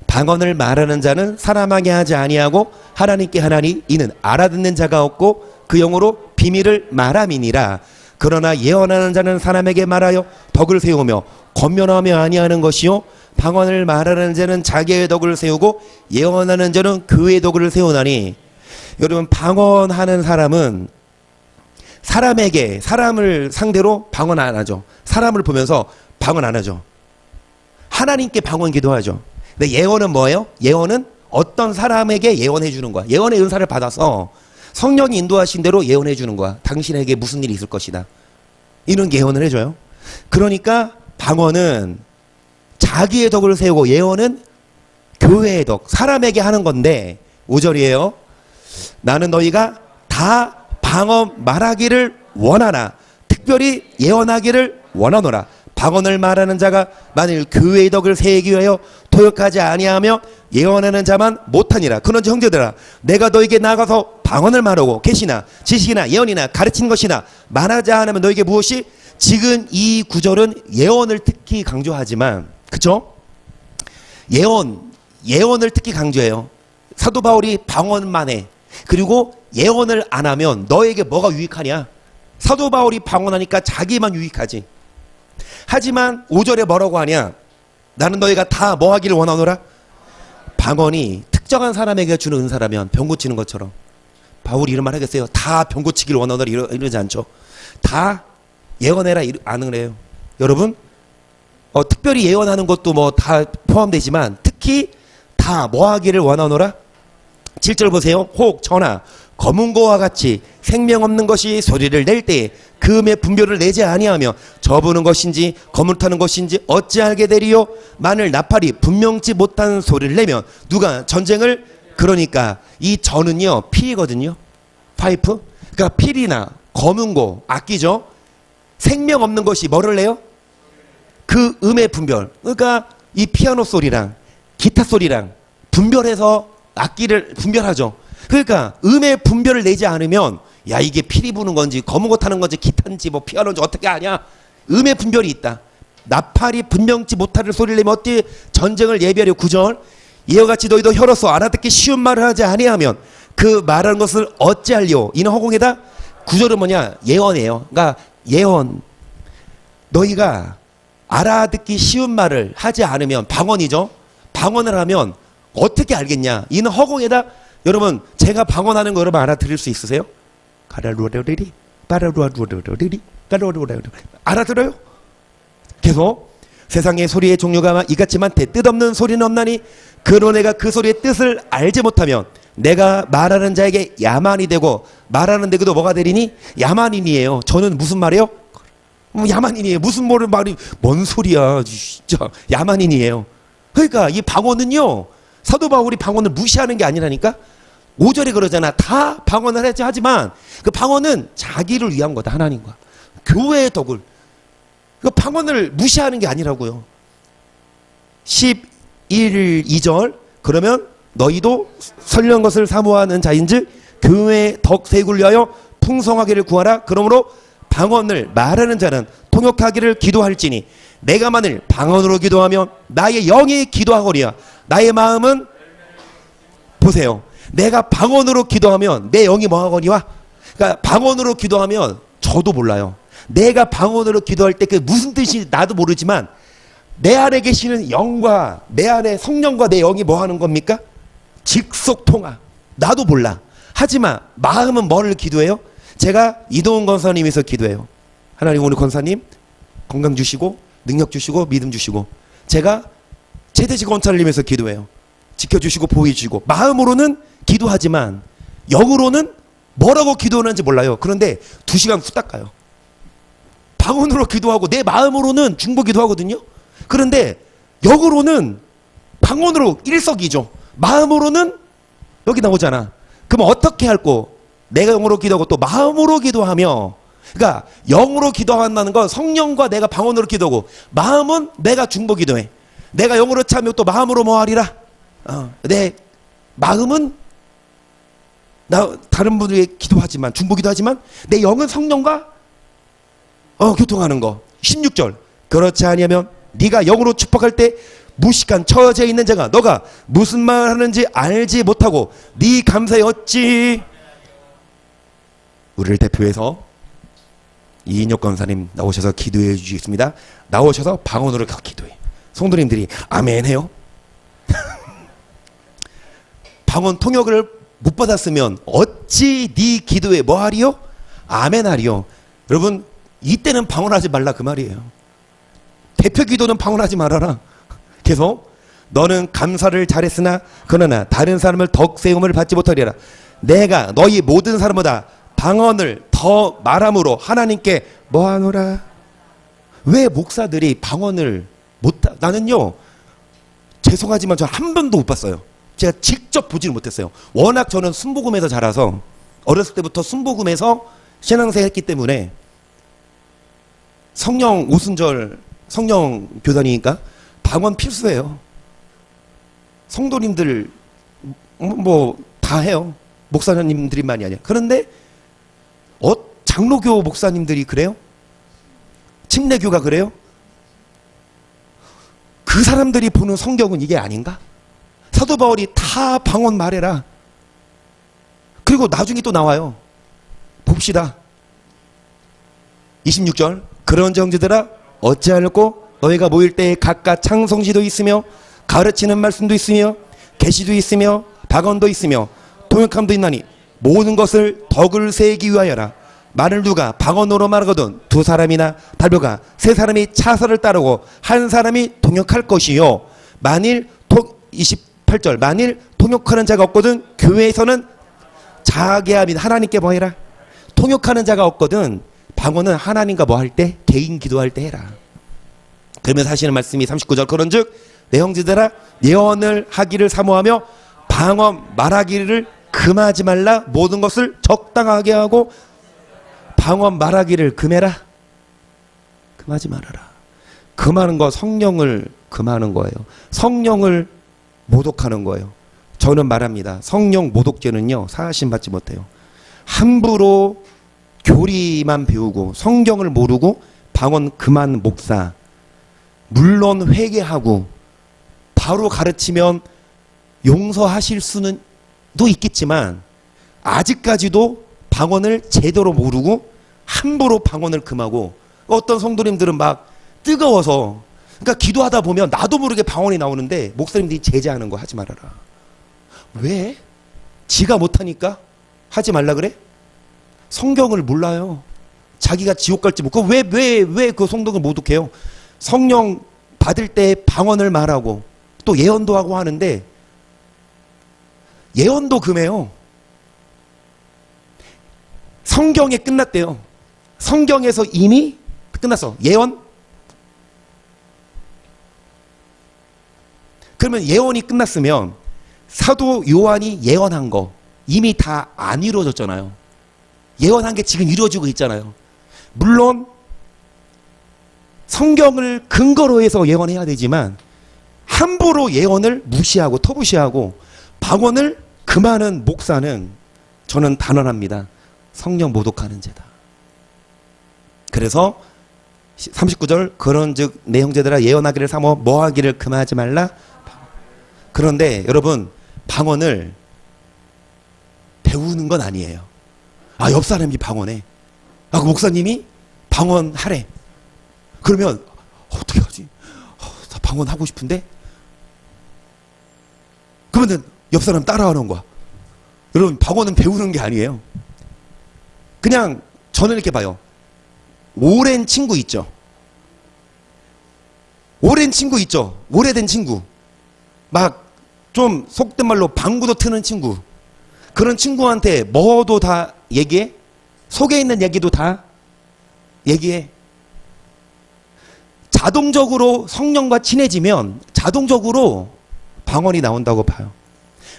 방언을 말하는 자는 사람에게 하지 아니하고 하나님께 하나니 이는 알아듣는 자가 없고 그 영으로 비밀을 말함이니라. 그러나 예언하는 자는 사람에게 말하여 덕을 세우며 권면하며 아니하는 것이요 방언을 말하는 자는 자기의 덕을 세우고 예언하는 자는 그의 덕을 세우나니. 여러분 방언하는 사람은 사람을 상대로 방언 안 하죠. 사람을 보면서 방언 안 하죠. 하나님께 방언 기도하죠. 근데 예언은 뭐예요? 예언은 어떤 사람에게 예언해 주는 거야. 예언의 은사를 받아서 성령이 인도하신 대로 예언해 주는 거야. 당신에게 무슨 일이 있을 것이다. 이런 예언을 해줘요. 그러니까 방언은 자기의 덕을 세우고 예언은 교회의 덕, 사람에게 하는 건데 5절이에요. 나는 너희가 다 방언 말하기를 원하나 특별히 예언하기를 원하노라. 방언을 말하는 자가 만일 교회의 덕을 세우기 위하여 도역하지 아니하며 예언하는 자만 못하니라. 그런지 형제들아, 내가 너에게 나가서 방언을 말하고 계시나 지식이나 예언이나 가르치는 것이나 말하지 않으면 너에게 무엇이? 지금 이 구절은 예언을 특히 강조하지만, 그쵸? 예언을 특히 강조해요. 사도 바울이 방언만 해. 그리고 예언을 안 하면 너에게 뭐가 유익하냐? 사도 바울이 방언하니까 자기만 유익하지. 하지만 5절에 뭐라고 하냐? 나는 너희가 다 뭐 하기를 원하노라? 방언이 특정한 사람에게 주는 은사라면 병 고치는 것처럼, 바울이 이런 말 하겠어요? 다 병 고치기를 원하노라 이러지 않죠. 다 예언해라 안 그래요. 여러분, 특별히 예언하는 것도 뭐 다 포함되지만 특히 다 뭐 하기를 원하노라? 7절 보세요. 혹 전하 검은 고와 같이 생명 없는 것이 소리를 낼 때에 그 음의 분별을 내지 아니하며 저부는 것인지 거뭇하는 것인지 어찌 알게 되리요? 만일 나팔이 분명치 못한 소리를 내면 누가 전쟁을, 그러니까 이 전은요 필이거든요. 파이프. 그러니까 필이나 검은 고, 악기죠. 생명 없는 것이 뭐를 내요? 그 음의 분별. 그러니까 이 피아노 소리랑 기타 소리랑 분별해서 악기를 분별하죠. 그러니까 음의 분별을 내지 않으면 야 이게 피리 부는 건지 검은 거 타는 건지 기타인지 뭐 피아노인지 어떻게 아냐? 음의 분별이 있다. 나팔이 분명치 못할 소리를 내면 어찌 전쟁을 예비하려. 9절 이와 같이 너희도 혀로서 알아듣기 쉬운 말을 하지 아니하면 그 말하는 것을 어찌하리요? 이는 허공에다. 9절은 뭐냐? 예언이에요. 그러니까 예언. 너희가 알아듣기 쉬운 말을 하지 않으면 방언이죠. 방언을 하면 어떻게 알겠냐? 이는 허공에다. 여러분 제가 방언하는 거 여러분 알아들을 수 있으세요? 가라루아르리 빠라루아루아르리 가라루아르리 알아들어요? 계속 세상의 소리의 종류가 이같이 많되 뜻없는 소리는 없나니 그로 내가 그 소리의 뜻을 알지 못하면 내가 말하는 자에게 야만이 되고 말하는 데도 뭐가 되리니? 야만인이에요. 저는 무슨 말이에요? 야만인이에요. 무슨 말이 뭔 소리야 진짜. 야만인이에요. 그러니까 이 방언은요 사도 바울이 방언을 무시하는 게 아니라니까. 5절에 그러잖아. 다 방언을 했지. 하지만 그 방언은 자기를 위한 거다. 하나님과 교회의 덕을. 그 방언을 무시하는 게 아니라고요. 2절 그러면 너희도 선량한 것을 사모하는 자인즉 교회의 덕 세우기를 위하여 풍성하기를 구하라. 그러므로 방언을 말하는 자는 통역하기를 기도할지니 내가 만일 방언으로 기도하면 나의 영이 기도하거리야. 나의 마음은 보세요. 내가 방언으로 기도하면 내 영이 뭐하거니와? 그러니까 방언으로 기도하면 저도 몰라요. 내가 방언으로 기도할 때 그게 무슨 뜻인지 나도 모르지만 내 안에 계시는 영과 내 안에 성령과 내 영이 뭐 하는 겁니까? 직속통화. 나도 몰라. 하지만 마음은 뭐를 기도해요? 제가 이동훈 권사님에서 기도해요. 하나님 오늘 권사님 건강 주시고 능력 주시고 믿음 주시고, 제가 최대식 권사님에서 기도해요. 지켜주시고 보호해주시고. 마음으로는 기도하지만 영으로는 뭐라고 기도하는지 몰라요. 그런데 2시간 후딱 가요. 방언으로 기도하고 내 마음으로는 중보 기도하거든요. 그런데 영으로는 방언으로 일석이조. 마음으로는 여기 나오잖아. 그럼 어떻게 할꼬? 내가 영으로 기도하고 또 마음으로 기도하며, 그러니까 영으로 기도한다는 건 성령과 내가 방언으로 기도하고, 마음은 내가 중보 기도해. 내가 영으로 차면 또 마음으로 뭐 하리라? 내 마음은 나 다른 분들에게 기도하지만 중보 기도하지만 내 영은 성령과 교통하는 거. 16절 그렇지 아니하면 네가 영으로 축복할 때 무식한 처져 있는 자가 너가 무슨 말 하는지 알지 못하고 네 감사에 어찌. 우리를 대표해서 이인혁 권사님 나오셔서 기도해 주시겠습니다. 나오셔서 방언으로 기도해. 성도님들이 아멘 해요. 방언 통역을 못 받았으면 어찌 네 기도에 뭐 하리요? 아멘 하리요. 여러분 이때는 방언하지 말라 그 말이에요. 대표 기도는 방언하지 말아라. 계속 너는 감사를 잘했으나 그러나 다른 사람을 덕 세움을 받지 못하리라. 내가 너희 모든 사람보다 방언을 더 말함으로 하나님께 뭐하노라. 왜 목사들이 방언을 나는요 죄송하지만 저 한 번도 못 봤어요. 제가 직접 보지를 못했어요. 워낙 저는 순복음에서 자라서 어렸을 때부터 순복음에서 신앙생활 했기 때문에 성령 오순절 성령 교단이니까 방언 필수예요. 성도님들 뭐 다 해요. 목사님들이만이 아니야. 그런데 장로교 목사님들이 그래요? 침례교가 그래요? 그 사람들이 보는 성경은 이게 아닌가? 사도 바울이 다 방언 말해라. 그리고 나중에 또 나와요. 봅시다. 26절. 그런 형제들아 어찌하려고 너희가 모일 때에 각각 창성시도 있으며 가르치는 말씀도 있으며 계시도 있으며 방언도 있으며 통역함도 있나니 모든 것을 덕을 세기 위하여라. 만일 누가 방언으로 말하거든 두 사람이나 달벼가 세 사람이 차서를 따르고 한 사람이 통역할 것이요. 만일 28절 만일 통역하는 자가 없거든 교회에서는 자기야 및 하나님께 뭐 해라. 통역하는 자가 없거든 방언은 하나님과 뭐 할 때? 개인 기도할 때 해라. 그러면서 하시는 말씀이 39절 그런즉 내 형제들아 예언을 하기를 사모하며 방언 말하기를 금하지 말라. 모든 것을 적당하게 하고 방언 말하기를 금해라. 금하지 말아라. 금하는 거 성령을 금하는 거예요. 성령을 모독하는 거예요. 저는 말합니다. 성령 모독죄는요 사하심 받지 못해요. 함부로 교리만 배우고 성경을 모르고 방언 금한 목사 물론 회개하고 바로 가르치면 용서하실 수는 또 있겠지만 아직까지도 방언을 제대로 모르고 함부로 방언을 금하고 어떤 성도님들은 막 뜨거워서 그러니까 기도하다 보면 나도 모르게 방언이 나오는데 목사님들이 제재하는 거 하지 말아라. 왜? 지가 못하니까 하지 말라 그래? 성경을 몰라요. 자기가 지옥 갈지 모르고 왜 그 성경을 모독해요? 성령 받을 때 방언을 말하고 또 예언도 하고 하는데 예언도 금해요. 성경에 끝났대요. 성경에서 이미 끝났어. 예언? 그러면 예언이 끝났으면 사도 요한이 예언한 거 이미 다 안 이루어졌잖아요. 예언한 게 지금 이루어지고 있잖아요. 물론 성경을 근거로 해서 예언해야 되지만 함부로 예언을 무시하고 터부시하고 방언을 금하는 목사는 저는 단언합니다. 성령 모독하는 죄다. 그래서 39절 그런즉 내 형제들아 예언하기를 사모 뭐하기를 금하지 말라. 그런데 여러분 방언을 배우는 건 아니에요. 아, 옆 사람이 방언해. 아, 그 목사님이 방언하래. 그러면 어떻게 하지? 나 방언하고 싶은데? 그러면 옆 사람 따라하는 거야. 여러분 방언은 배우는 게 아니에요. 그냥 저는 이렇게 봐요. 오랜 친구 있죠. 오랜 친구 있죠. 오래된 친구. 막 좀 속된 말로 방구도 트는 친구. 그런 친구한테 뭐도 다 얘기해? 속에 있는 얘기도 다 얘기해. 자동적으로 성령과 친해지면 자동적으로 방언이 나온다고 봐요.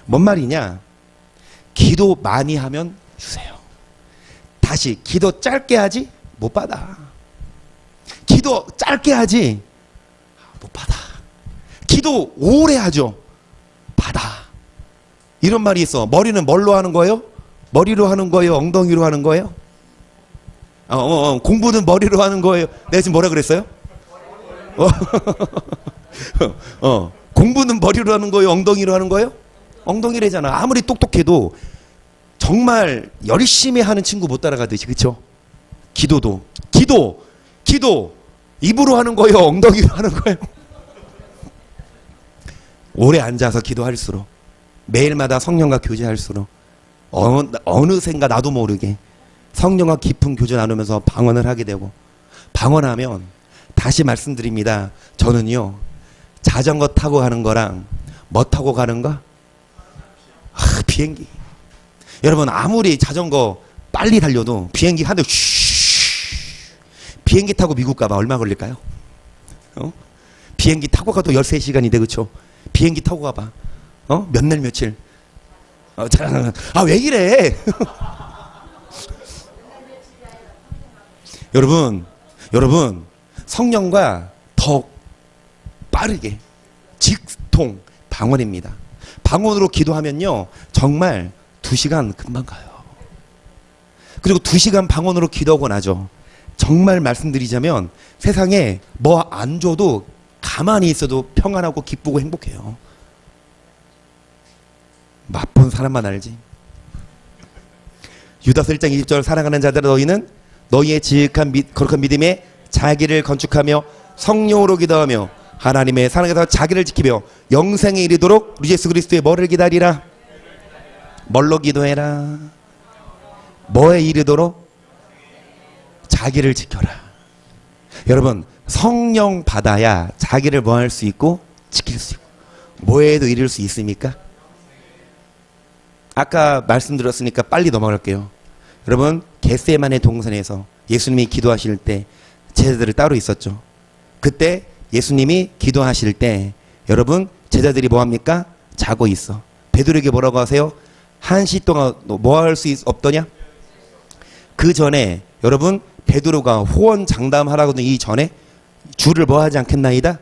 뭔 말이냐? 기도 많이 하면 주세요. 다시 기도 짧게 하지? 못 받아. 기도 짧게 하지? 못 받아. 기도 오래 하죠? 받아. 이런 말이 있어. 머리는 뭘로 하는 거예요? 머리로 하는 거예요? 엉덩이로 하는 거예요? 공부는 머리로 하는 거예요? 내가 지금 뭐라 그랬어요? 공부는 머리로 하는 거예요? 엉덩이로 하는 거예요? 엉덩이래잖아. 아무리 똑똑해도 정말 열심히 하는 친구 못 따라가듯이. 그쵸? 기도 입으로 하는 거예요? 엉덩이로 하는 거예요? 오래 앉아서 기도할수록 매일마다 성령과 교제할수록 어느샌가 나도 모르게 성령과 깊은 교제 나누면서 방언을 하게 되고 방언하면 다시 말씀드립니다. 저는요 자전거 타고 가는 거랑 뭐 타고 가는 거? 비행기. 여러분 아무리 자전거 빨리 달려도 비행기 하늘 비행기 타고 미국 가봐 얼마 걸릴까요? 비행기 타고 가도 13시간인데 그쵸? 비행기 타고 가봐. 몇 날 며칠. 왜 이래? 여러분 성령과 더 빠르게 직통 방언입니다. 방언으로 기도하면요 정말 2시간 금방 가요. 그리고 2시간 방언으로 기도하고 나죠. 정말 말씀드리자면 세상에 뭐 안 줘도 가만히 있어도 평안하고 기쁘고 행복해요. 맛본 사람만 알지. 유다서 1장 20절 사랑하는 자들아 너희는 너희의 지극한 거룩한 믿음에 자기를 건축하며 성령으로 기도하며 하나님의 사랑에서 자기를 지키며 영생에 이르도록 우리 예수 그리스도의 뭐를 기다리라? 뭘로 기도해라? 뭐에 이르도록? 자기를 지켜라. 여러분 성령 받아야 자기를 뭐 할 수 있고 지킬 수 있고 뭐에도 이룰 수 있습니까? 아까 말씀드렸으니까 빨리 넘어갈게요. 여러분 겟세마네 동산에서 예수님이 기도하실 때 제자들이 따로 있었죠. 그때 예수님이 기도하실 때 여러분 제자들이 뭐합니까? 자고 있어. 베드로에게 뭐라고 하세요? 1시 동안 뭐 할 수 없더냐? 그 전에 여러분 베드로가 호언 장담하라고는 이 전에 주를 뭐 하지 않겠나이다?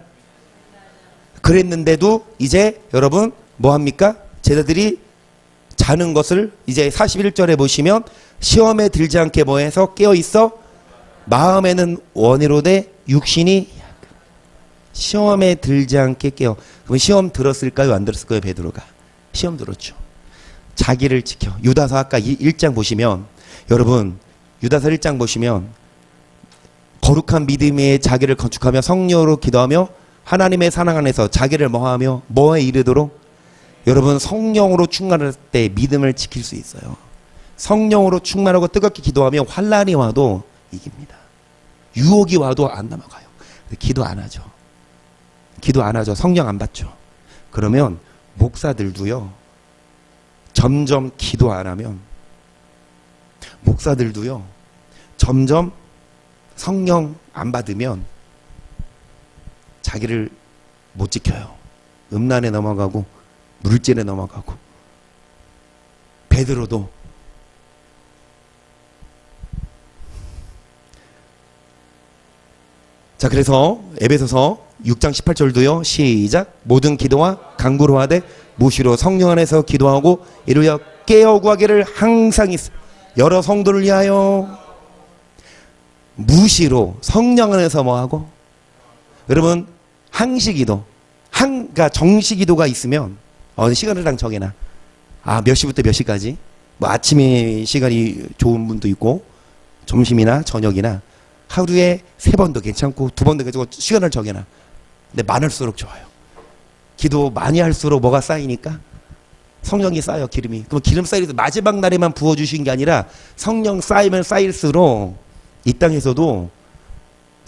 그랬는데도 이제 여러분 뭐합니까? 제자들이 자는 것을 이제 41절에 보시면 시험에 들지 않게 뭐해서 깨어있어? 마음에는 원이로되 육신이 시험에 들지 않게 깨어. 그럼 시험 들었을까요? 안 들었을까요? 베드로가 시험 들었죠. 자기를 지켜. 유다서 아까 1장 보시면 여러분 유다서 1장 보시면 거룩한 믿음의 자기를 건축하며 성령으로 기도하며 하나님의 사랑 안에서 자기를 뭐하며 뭐에 이르도록 여러분 성령으로 충만할 때 믿음을 지킬 수 있어요. 성령으로 충만하고 뜨겁게 기도하며 환난이 와도 이깁니다. 유혹이 와도 안 넘어가요. 기도 안 하죠. 기도 안 하죠. 성령 안 받죠. 그러면 목사들도요. 점점 기도 안 하면 목사들도요. 점점 성령 안 받으면 자기를 못 지켜요. 음란에 넘어가고 물질에 넘어가고. 베드로도 자 그래서 에베소서 6장 18절도요. 시작. 모든 기도와 간구로 하되 무시로 성령 안에서 기도하고 이루어 깨어 구하기를 항상 있어. 여러 성도를 위하여 무시로 성령 안에서 뭐하고 여러분 항시기도 그러니까 정시기도가 있으면 시간을 정해놔. 몇 시부터 몇 시까지 뭐 아침에 시간이 좋은 분도 있고 점심이나 저녁이나 하루에 3번도 괜찮고 2번도 괜찮고 시간을 정해놔. 근데 많을수록 좋아요. 기도 많이 할수록 뭐가 쌓이니까 성령이 쌓여. 기름이. 그럼 기름 쌓일 때 마지막 날에만 부어주신 게 아니라 성령 쌓이면 쌓일수록 이 땅에서도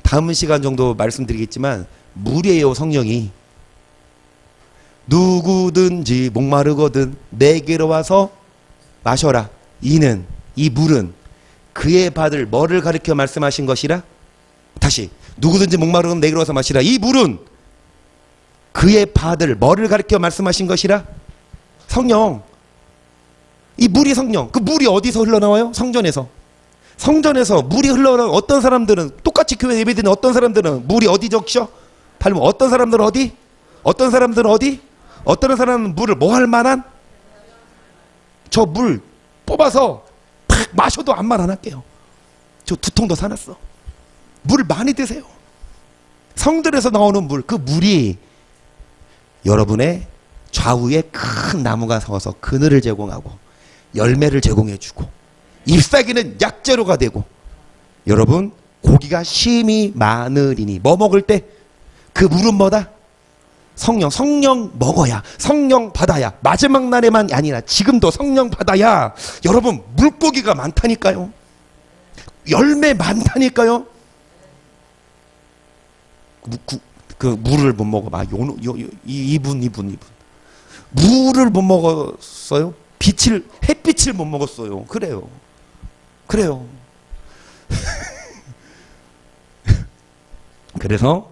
다음 시간 정도 말씀드리겠지만 물이에요. 성령이. 누구든지 목마르거든 내게로 와서 마셔라. 이 물은 그의 받을 뭐를 가리켜 말씀하신 것이라? 다시 누구든지 목마르거든 내게로 와서 마시라. 이 물은 그의 받을 뭐를 가리켜 말씀하신 것이라? 성령. 이 물이 성령. 그 물이 어디서 흘러나와요? 성전에서. 성전에서 물이 흘러나오는 어떤 사람들은 똑같이 교회 예배드리는 어떤 사람들은 물이 어디 적셔? 팔면 어떤 사람들은 어디? 어떤 사람들은 어디? 어떤 사람은 물을 뭐 할 만한? 저 물 뽑아서 팍 마셔도 아무 말 안 할게요. 저 2통 더 사놨어. 물 많이 드세요. 성들에서 나오는 물, 그 물이 여러분의 좌우에 큰 나무가 서서 그늘을 제공하고 열매를 제공해주고 잎사귀는 약재료가 되고 여러분 고기가 쉼이 많으리니 뭐 먹을 때 그 물은 뭐다? 성령 먹어야 성령 받아야 마지막 날에만 아니라 지금도 성령 받아야 여러분 물고기가 많다니까요. 열매 많다니까요. 그 물을 못 먹어. 이분 물을 못 먹었어요. 햇빛을 못 먹었어요. 그래요. 그래서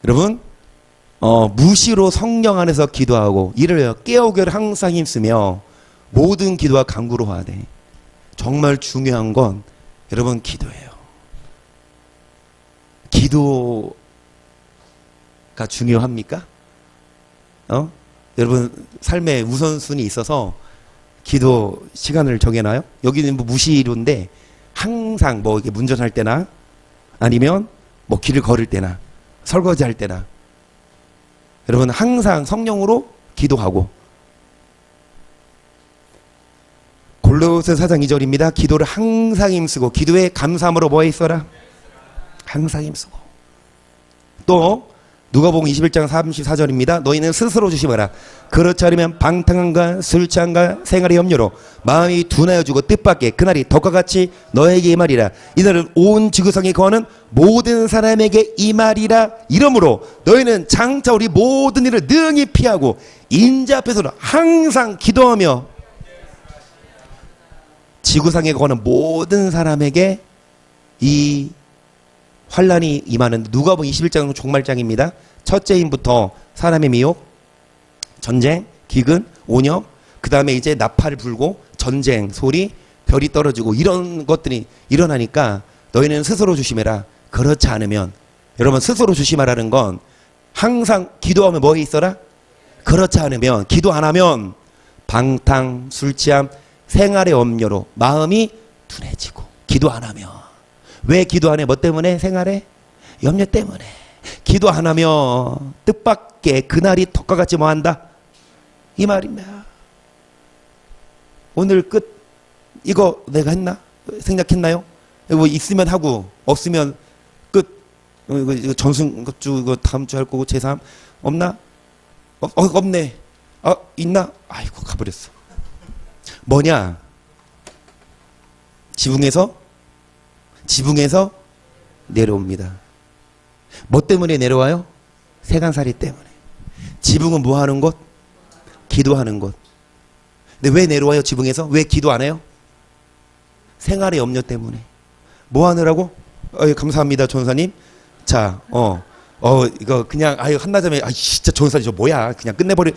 여러분 무시로 성령 안에서 기도하고 이를 깨우기를 항상 힘쓰며 모든 기도와 간구로 하되. 정말 중요한 건 여러분 기도예요. 기도 중요합니까? 여러분 삶에 우선순위 있어서 기도 시간을 정해놔요? 여기는 뭐 무시로인데 항상 뭐 이렇게 운전할 때나 아니면 뭐 길을 걸을 때나 설거지 할 때나 여러분 항상 성령으로 기도하고 골로새 4장 2절입니다. 기도를 항상 힘쓰고 기도에 감사함으로 뭐에 있어라? 항상 힘쓰고. 또 누가복음 21장 34절입니다. 너희는 스스로 조심하라. 그렇지 않으면 방탕함과 술 취함과 생활의 염려로 마음이 둔하여지고 뜻밖의 그날이 덕과 같이 너에게 임하리라. 이날은 온 지구상에 거하는 모든 사람에게 임하리라. 이러므로 너희는 장차 우리 모든 일을 능히 피하고 인자 앞에서는 항상 기도하며 지구상에 거하는 모든 사람에게 이 환란이 임하는 누가복음 21장 종말장입니다. 첫째 인부터 사람의 미혹, 전쟁, 기근, 온역, 그 다음에 이제 나팔을 불고 전쟁, 소리, 별이 떨어지고 이런 것들이 일어나니까 너희는 스스로 조심해라. 그렇지 않으면 여러분 스스로 조심하라는 건 항상 기도하면 뭐에 있어라? 그렇지 않으면 기도 안 하면 방탕, 술 취함, 생활의 염려로 마음이 둔해지고 기도 안 하면 왜 기도 안 해? 뭐 때문에? 생활의 염려 때문에. 기도 안 하면 뜻밖의 그날이 덕과 같이 뭐 한다? 이 말입니다. 오늘 끝. 이거 내가 했나? 생각했나요? 뭐 있으면 하고 없으면 끝. 이거 전승주 이거 다음 주 할 거고 제3 없나? 없네. 있나? 아이고 가버렸어. 뭐냐? 지붕에서 내려옵니다. 뭐 때문에 내려와요? 세간살이 때문에. 지붕은 뭐 하는 곳? 기도하는 곳. 근데 왜 내려와요 지붕에서? 왜 기도 안 해요? 생활의 염려 때문에. 뭐 하느라고? 감사합니다 전사님. 자, 이거 그냥 한나자매 진짜 전사님 저 뭐야? 그냥 끝내버려.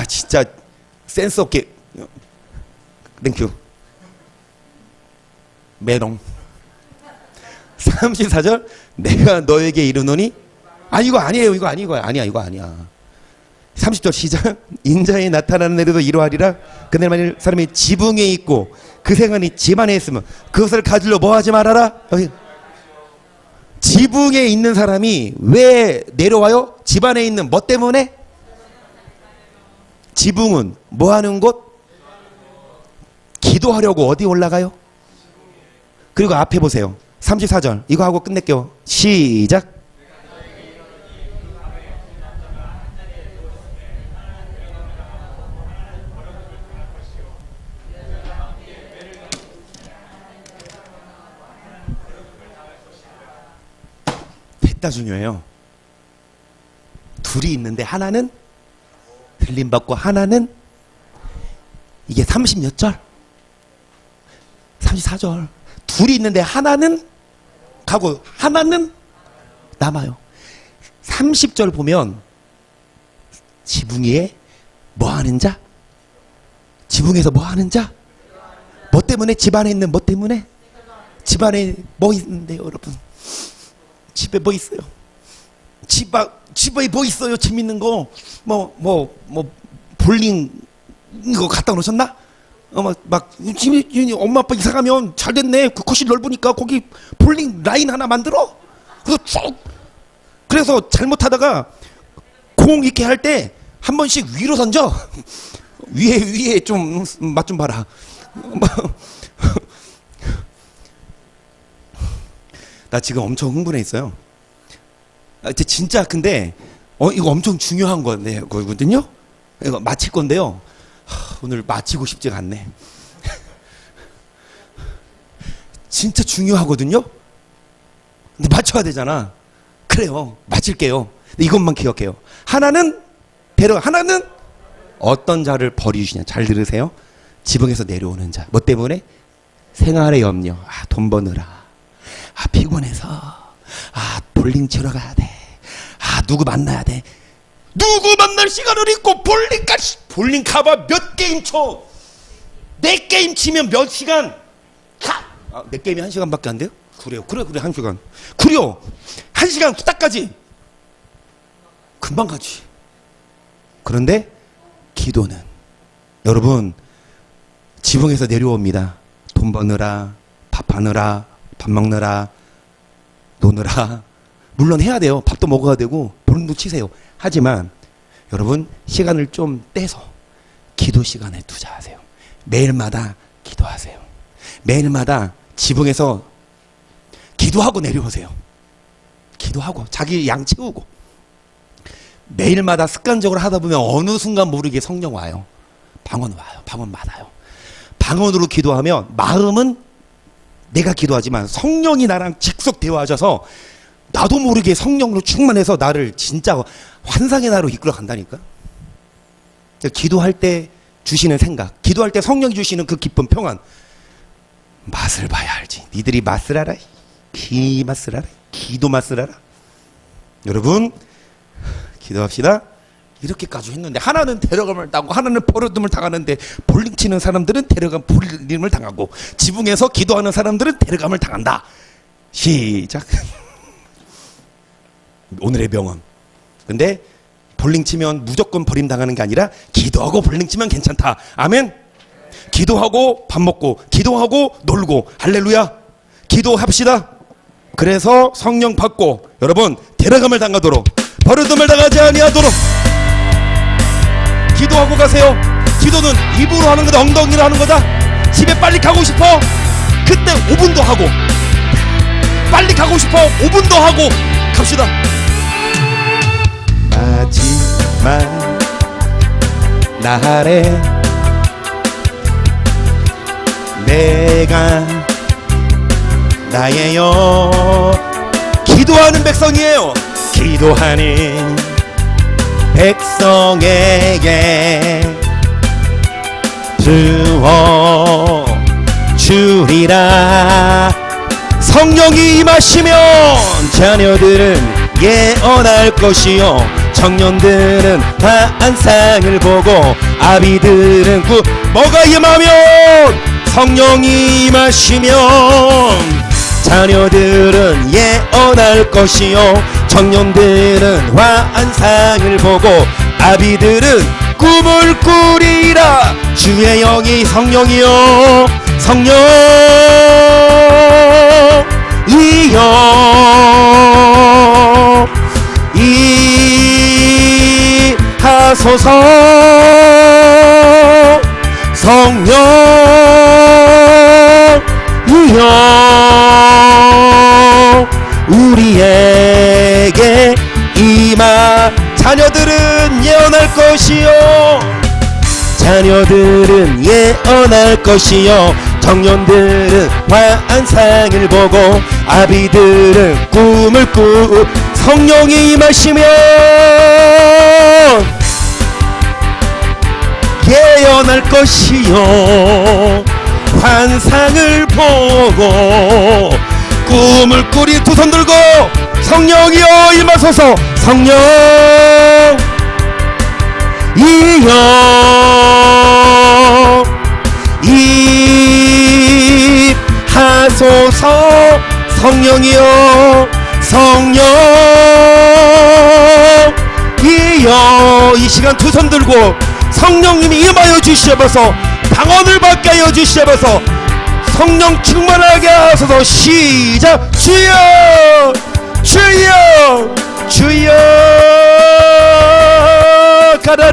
진짜 센스 없게. 땡큐. 메롱. 34절 내가 너에게 이르노니 이거 아니에요. 이거 아니야. 30절 시작. 인자에 나타나는 날에도 이러하리라. 그날 만일 사람이 지붕에 있고 그 생활이 집 안에 있으면 그것을 가지려 뭐 하지 말아라. 지붕에 있는 사람이 왜 내려와요? 집 안에 있는 뭐 때문에? 지붕은 뭐 하는 곳? 기도하려고 어디 올라가요? 그리고 앞에 보세요. 34절 이거 하고 끝낼게요. 시작. 됐다 중요해요. 둘이 있는데 하나는 들림받고 하나는 이게 30몇 절? 34절 둘이 있는데 하나는 가고 하나는 남아요. 30절 보면 지붕 위에 뭐 하는 자? 지붕에서 뭐 하는 자? 뭐 때문에? 집 안에 있는 뭐 때문에? 집 안에 뭐 있는데요 여러분? 집에 뭐 있어요? 집에 뭐 있어요? 재밌는 거 볼링 이거 갖다 놓으셨나? 집에 엄마 아빠 이사 가면 잘 됐네. 그 거실 넓으니까 거기 볼링 라인 하나 만들어. 그래서 잘못하다가 공 이렇게 할 때 한 번씩 위로 던져. 위에 좀 맛 좀 봐라. 나 지금 엄청 흥분해 있어요. 진짜 근데 이거 엄청 중요한 거거든요. 이거 마칠 건데요. 오늘 마치고 싶지가 않네. 진짜 중요하거든요. 근데 맞춰야 되잖아. 그래요. 마칠게요. 근데 이것만 기억해요. 하나는 어떤 자를 버리시냐. 잘 들으세요. 지붕에서 내려오는 자. 뭐 때문에? 생활의 염려. 돈 버느라. 피곤해서. 볼링 치러 가야 돼. 누구 만나야 돼. 누구 만날 시간을 있고 볼링 가봐 몇 게임 쳐. 네 게임 치면 몇 시간? 네 게임이 1시간밖에 안 돼요? 그래 1시간. 그래요 1시간 후딱까지. 금방 가지. 그런데 기도는 여러분 지붕에서 내려옵니다. 돈 버느라, 밥하느라, 밥 먹느라, 노느라. 물론 해야 돼요. 밥도 먹어야 되고 돈도 치세요. 하지만 여러분 시간을 좀 떼서 기도 시간에 투자하세요. 매일마다 기도하세요. 매일마다 지붕에서 기도하고 내려오세요. 기도하고 자기 양 채우고 매일마다 습관적으로 하다 보면 어느 순간 모르게 성령 와요. 방언 와요. 방언 받아요. 방언으로 기도하면 마음은 내가 기도하지만 성령이 나랑 직속 대화하셔서 나도 모르게 성령으로 충만해서 나를 진짜 환상의 나라로 이끌어 간다니까. 기도할 때 주시는 생각, 기도할 때 성령이 주시는 그 기쁨, 평안, 맛을 봐야 알지. 니들이 맛을 알아? 기 맛을 알아? 기도 맛을 알아? 여러분 기도합시다. 이렇게까지 했는데 하나는 데려감을 당하고 하나는 버려둠을 당하는데 볼링 치는 사람들은 데려감 볼림을 당하고 지붕에서 기도하는 사람들은 데려감을 당한다. 시작. 오늘의 명언. 근데 볼링 치면 무조건 버림 당하는 게 아니라 기도하고 볼링 치면 괜찮다. 아멘. 기도하고 밥 먹고 기도하고 놀고 할렐루야. 기도합시다. 그래서 성령 받고 여러분 데려감을 당하도록 버려둠을 당하지 아니하도록 기도하고 가세요. 기도는 입으로 하는 거다. 엉덩이로 하는 거다. 집에 빨리 가고 싶어. 그때 5분도 하고 빨리 가고 싶어. 5분도 하고 갑시다. 마지막 날에 내가 나예요. 기도하는 백성이에요. 기도하는 백성에게 주어 주리라. 성령이 임하시면 자녀들은 예언할 것이요 청년들은 환상을 보고 아비들은 뭐가 임하면 성령이 임하시면 자녀들은 예언할 것이요 청년들은 환상을 보고 아비들은 꿈을 꾸리라. 주의 영이 성령이요 성령이요 이 하소서 성령이여 우리에게 임하. 자녀들은 예언할 것이요 자녀들은 예언할 것이요 청년들은 환상을 보고 아비들은 꿈을 꾸고 성령이 임하시면 예언할 것이요 환상을 보고 꿈을 꾸리. 두 손 들고 성령이여 임하소서. 성령이여 임하소서. 성령이여 성령이여 이 시간 두 손 들고 성령님이 임하여 주시옵소서. 방언을 받게 하여 주시옵소서. 성령 충만하게 하소서. 시작. 주여 주여 주여 가라라.